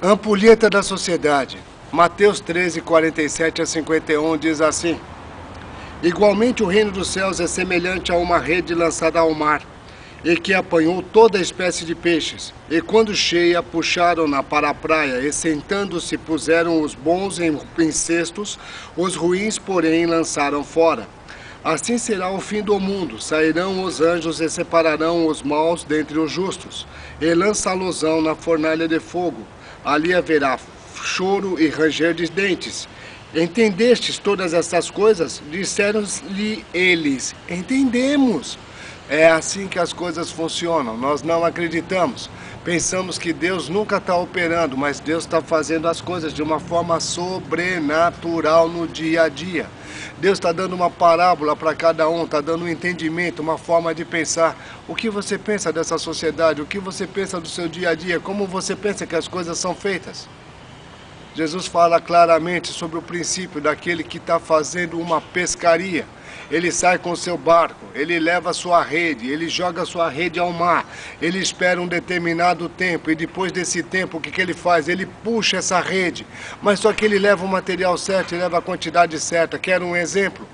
Ampulheta da sociedade. Mateus 13, 47 a 51 diz assim: Igualmente o reino dos céus é semelhante a uma rede lançada ao mar, e que apanhou toda espécie de peixes. E quando cheia, puxaram-na para a praia, e sentando-se puseram os bons em cestos, os ruins, porém, lançaram fora. Assim será o fim do mundo. Sairão os anjos e separarão os maus dentre os justos, e lançá-los-ão na fornalha de fogo. Ali haverá choro e ranger de dentes. Entendestes todas essas coisas? Disseram-lhe eles: Entendemos. É assim que as coisas funcionam. Nós não acreditamos. Pensamos que Deus nunca está operando, mas Deus está fazendo as coisas de uma forma sobrenatural no dia a dia. Deus está dando uma parábola para cada um, está dando um entendimento, uma forma de pensar. O que você pensa dessa sociedade? O que você pensa do seu dia a dia? Como você pensa que as coisas são feitas? Jesus fala claramente sobre o princípio daquele que está fazendo uma pescaria. Ele sai com o seu barco, ele leva a sua rede, ele joga a sua rede ao mar, ele espera um determinado tempo, e depois desse tempo, o que ele faz? Ele puxa essa rede, mas só que ele leva o material certo, ele leva a quantidade certa. Quer um exemplo?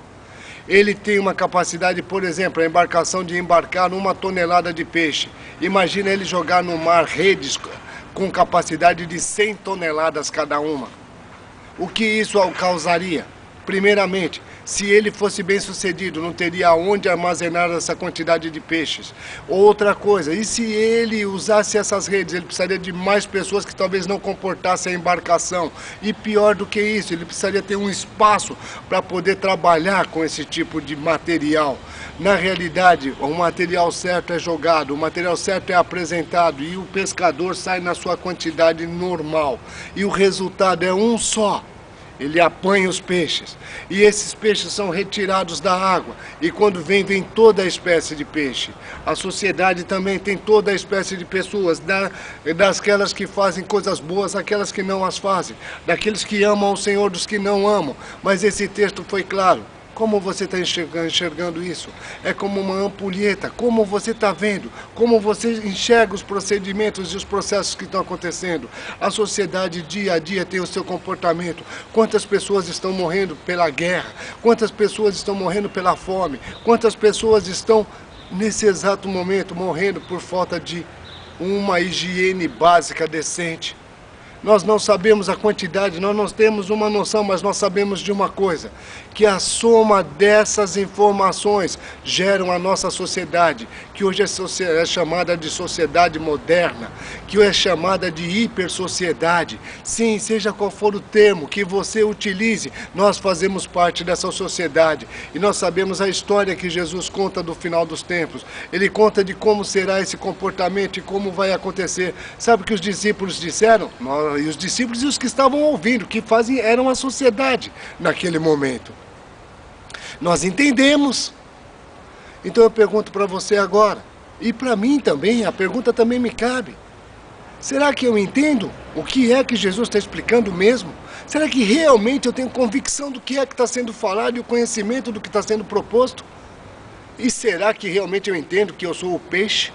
Ele tem uma capacidade, por exemplo, a embarcação de embarcar 1 tonelada de peixe. Imagina ele jogar no mar redes com capacidade de 100 toneladas cada uma. O que isso causaria? Primeiramente, se ele fosse bem sucedido, não teria onde armazenar essa quantidade de peixes. Outra coisa, e se ele usasse essas redes, ele precisaria de mais pessoas que talvez não comportassem a embarcação. E pior do que isso, ele precisaria ter um espaço para poder trabalhar com esse tipo de material. Na realidade, o material certo é jogado, o material certo é apresentado e o pescador sai na sua quantidade normal. E o resultado é um só. Ele apanha os peixes, e esses peixes são retirados da água, e quando vem toda a espécie de peixe. A sociedade também tem toda a espécie de pessoas, daquelas que fazem coisas boas, aquelas que não as fazem, daqueles que amam o Senhor, dos que não amam. Mas esse texto foi claro. Como você está enxergando isso? É como uma ampulheta. Como você está vendo? Como você enxerga os procedimentos e os processos que estão acontecendo? A sociedade dia a dia tem o seu comportamento. Quantas pessoas estão morrendo pela guerra? Quantas pessoas estão morrendo pela fome? Quantas pessoas estão, nesse exato momento, morrendo por falta de uma higiene básica decente? Nós não sabemos a quantidade, nós não temos uma noção, mas nós sabemos de uma coisa, que a soma dessas informações geram a nossa sociedade, que hoje é chamada de sociedade moderna, que é chamada de hipersociedade. Sim, seja qual for o termo que você utilize, nós fazemos parte dessa sociedade. E nós sabemos a história que Jesus conta do final dos tempos. Ele conta de como será esse comportamento e como vai acontecer. Sabe o que os discípulos disseram? E os discípulos e os que estavam ouvindo, que eram a sociedade naquele momento. Nós entendemos. Então eu pergunto para você agora, e para mim também, a pergunta também me cabe. Será que eu entendo o que é que Jesus está explicando mesmo? Será que realmente eu tenho convicção do que é que está sendo falado e o conhecimento do que está sendo proposto? E será que realmente eu entendo que eu sou o peixe?